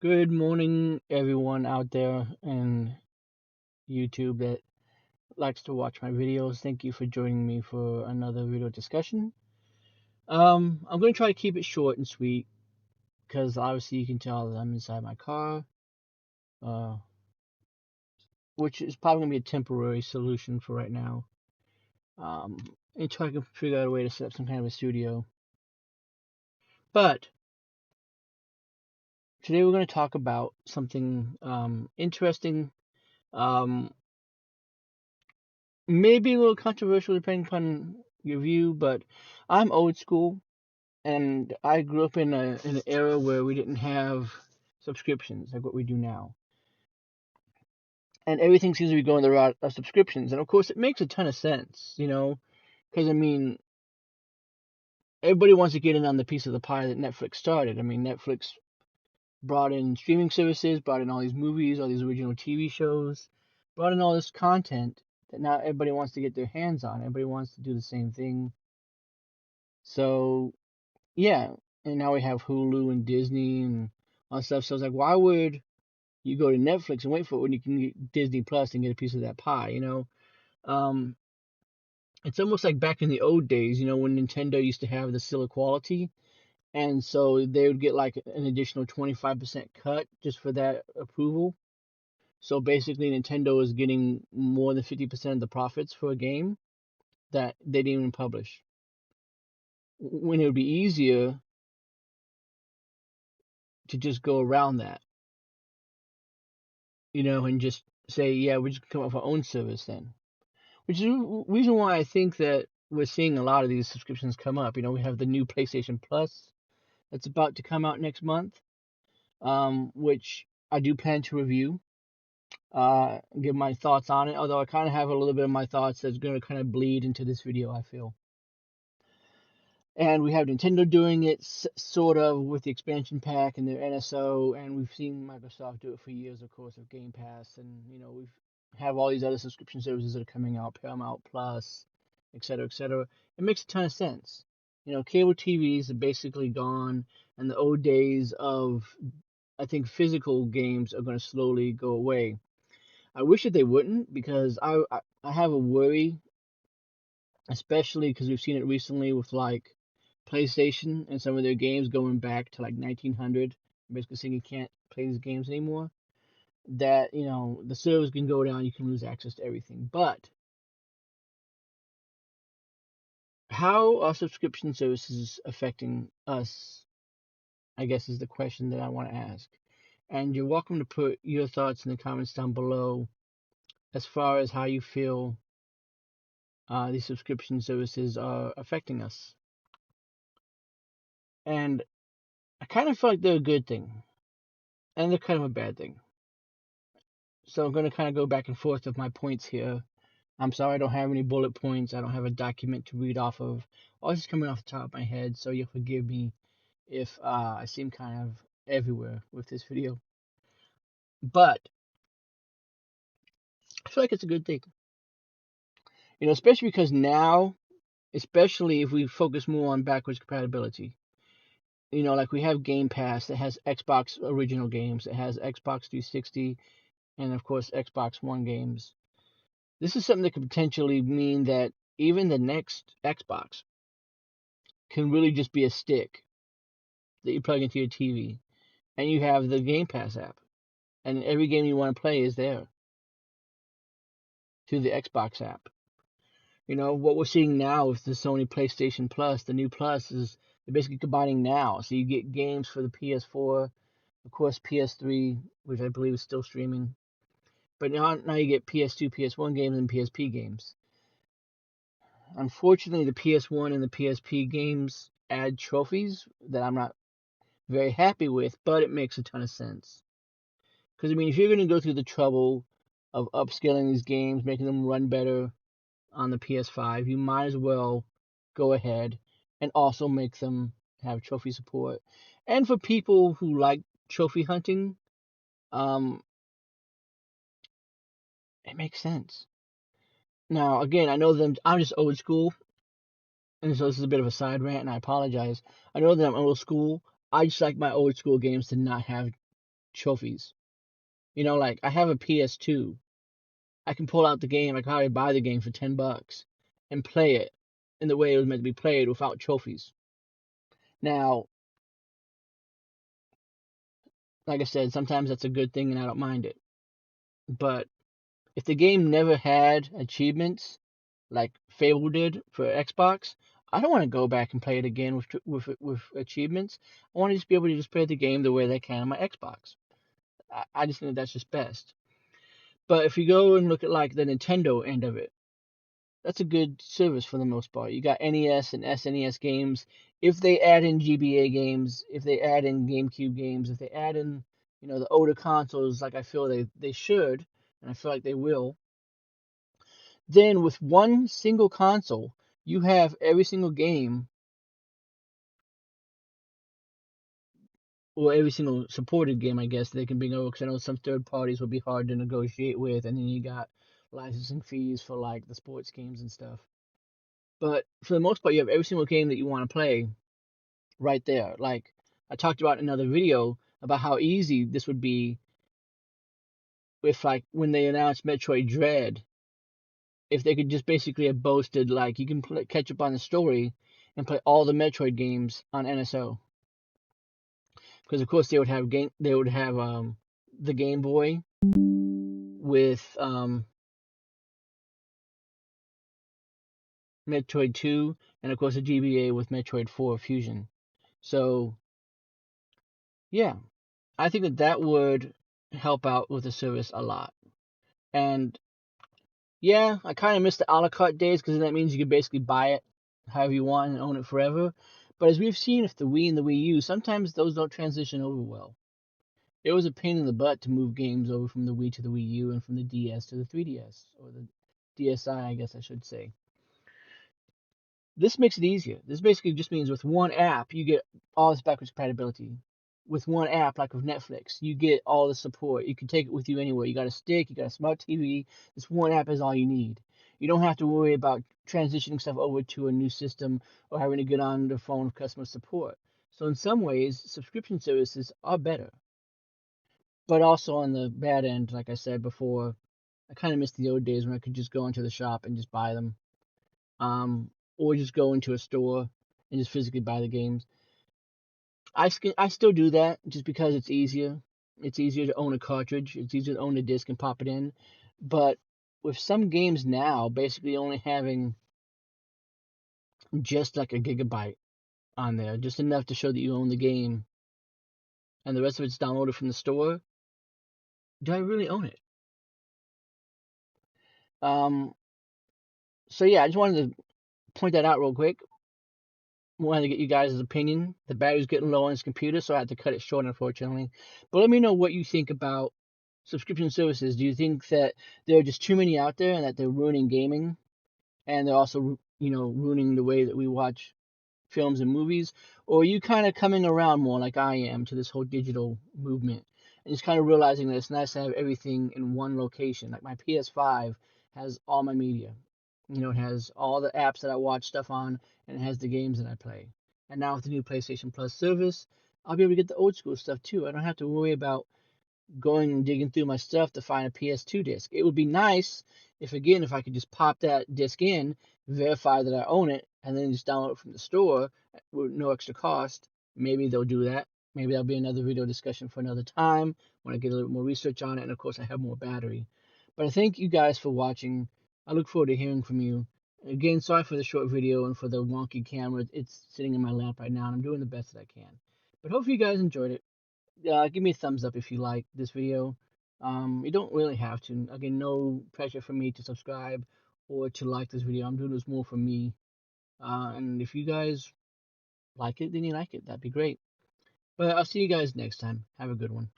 Good morning, everyone out there in YouTube that likes to watch my videos. Thank you for joining me for another video discussion. I'm going to try to keep it short and sweet because obviously you can tell that I'm inside my car, uh, which is probably going to be a temporary solution for right now. Um, until I can figure out a way to set up some kind of a studio. But today we're going to talk about something interesting. Um, Maybe a little controversial depending upon your view, but I'm old school and I grew up in an era where we didn't have subscriptions like what we do now. And everything seems to be going the route of subscriptions. And of course, it makes a ton of sense, because I mean, everybody wants to get in on the piece of the pie that Netflix started. I mean, Netflix brought in streaming services, brought in all these movies, all these original TV shows, brought in all this content that now everybody wants to get their hands on. Everybody wants to do the same thing. So yeah, and now we have Hulu and Disney and all that stuff. So it's like, why would you go to Netflix and wait for it when you can get Disney Plus and get a piece of that pie? Um, it's almost like back in the old days, when Nintendo used to have the Silla quality, and so they would get like an additional 25% cut just for that approval. So basically, Nintendo is getting more than 50% of the profits for a game that they didn't even publish. When it would be easier to just go around that, and just say, yeah, we're just gonna come up with our own service then. Which is the reason why I think that we're seeing a lot of these subscriptions come up. We have the new PlayStation Plus that's about to come out next month, which I do plan to review, give my thoughts on it. Although I kind of have a little bit of my thoughts that's going to kind of bleed into this video, I feel. And we have Nintendo doing it sort of with the expansion pack and their NSO, and we've seen Microsoft do it for years, of course, with Game Pass, and we've have all these other subscription services that are coming out, Paramount Plus, et cetera, et cetera. It makes a ton of sense. Cable TVs are basically gone, and the old days of, I think, physical games are going to slowly go away. I wish that they wouldn't, because I have a worry, especially because we've seen it recently with like PlayStation and some of their games going back to like 1900, basically saying you can't play these games anymore. That the servers can go down, you can lose access to everything. But how are subscription services affecting us? I guess is the question that I want to ask. And you're welcome to put your thoughts in the comments down below as far as how you feel these subscription services are affecting us. And I kind of feel like they're a good thing, and they're kind of a bad thing. So I'm going to kind of go back and forth with my points here. I'm sorry I don't have any bullet points. I don't have a document to read off of. All this is coming off the top of my head, so you'll forgive me if I seem kind of everywhere with this video. But I feel like it's a good thing. Especially because now, especially if we focus more on backwards compatibility. Like we have Game Pass that has Xbox original games, it has Xbox 360, and of course Xbox One games. This is something that could potentially mean that even the next Xbox can really just be a stick that you plug into your TV, and you have the Game Pass app, and every game you want to play is there through the Xbox app. What we're seeing now with the Sony PlayStation Plus, the new Plus is they're basically combining now, so you get games for the PS4, of course PS3, which I believe is still streaming, but now you get PS2, PS1 games, and PSP games. Unfortunately, the PS1 and the PSP games add trophies that I'm not very happy with, but it makes a ton of sense. Because, I mean, if you're going to go through the trouble of upscaling these games, making them run better on the PS5, you might as well go ahead and also make them have trophy support. And for people who like trophy hunting, um, it makes sense. Now, again, I know that I'm just old school, and so this is a bit of a side rant, and I apologize. I know that I'm old school. I just like my old school games to not have trophies. Like I have a PS2. I can pull out the game. I can already buy the game for $10 and play it in the way it was meant to be played without trophies. Now, like I said, sometimes that's a good thing and I don't mind it. But if the game never had achievements like Fable did for Xbox, I don't want to go back and play it again with achievements. I want to just be able to just play the game the way they can on my Xbox. I just think that's just best. But if you go and look at like the Nintendo end of it, that's a good service for the most part. You got NES and SNES games. If they add in GBA games, if they add in GameCube games, if they add in, the older consoles like I feel they should, and I feel like they will, then with one single console, you have every single game or every single supported game, I guess, they can bring over. Because I know some third parties will be hard to negotiate with, and then you got licensing fees for like the sports games and stuff. But for the most part, you have every single game that you want to play right there. Like I talked about in another video about how easy this would be if, like, when they announced Metroid Dread, if they could just basically have boasted like you can catch up on the story and play all the Metroid games on NSO. Because of course they would have the Game Boy with Metroid 2, and of course the GBA with Metroid 4 Fusion. So yeah, I think that would help out with the service a lot. And yeah, I kind of miss the a la carte days because that means you can basically buy it however you want and own it forever. But as we've seen with the Wii and the Wii U, sometimes those don't transition over well. It was a pain in the butt to move games over from the Wii to the Wii U and from the DS to the 3DS, or the DSi, I guess I should say. This makes it easier. This basically just means with one app, you get all this backwards compatibility. With one app, like with Netflix, you get all the support. You can take it with you anywhere. You got a stick, you got a smart TV. This one app is all you need. You don't have to worry about transitioning stuff over to a new system or having to get on the phone with customer support. So in some ways, subscription services are better. But also on the bad end, like I said before, I kind of miss the old days when I could just go into the shop and just buy them, or just go into a store and just physically buy the games. I still do that just because it's easier. It's easier to own a cartridge. It's easier to own a disc and pop it in. But with some games now, basically only having just like a gigabyte on there, just enough to show that you own the game, and the rest of it's downloaded from the store, do I really own it? Um, so yeah, I just wanted to point that out real quick. Wanted to get you guys' opinion. The battery's getting low on this computer, so I had to cut it short, unfortunately. But let me know what you think about subscription services. Do you think that there are just too many out there and that they're ruining gaming, and they're also, ruining the way that we watch films and movies? Or are you kind of coming around more like I am to this whole digital movement and just kind of realizing that it's nice to have everything in one location? Like my PS5 has all my media. It has all the apps that I watch stuff on, and it has the games that I play. And now with the new PlayStation Plus service, I'll be able to get the old school stuff too. I don't have to worry about going and digging through my stuff to find a PS2 disc. It would be nice if I could just pop that disc in, verify that I own it, and then just download it from the store with no extra cost. Maybe they'll do that. Maybe that'll be another video discussion for another time when I get a little more research on it, and of course I have more battery. But I thank you guys for watching. I look forward to hearing from you. Again, sorry for the short video and for the wonky camera. It's sitting in my lap right now, and I'm doing the best that I can. But hopefully you guys enjoyed it. Give me a thumbs up if you like this video. You don't really have to. Again, no pressure for me to subscribe or to like this video. I'm doing this more for me. And if you guys like it, then you like it. That'd be great. But I'll see you guys next time. Have a good one.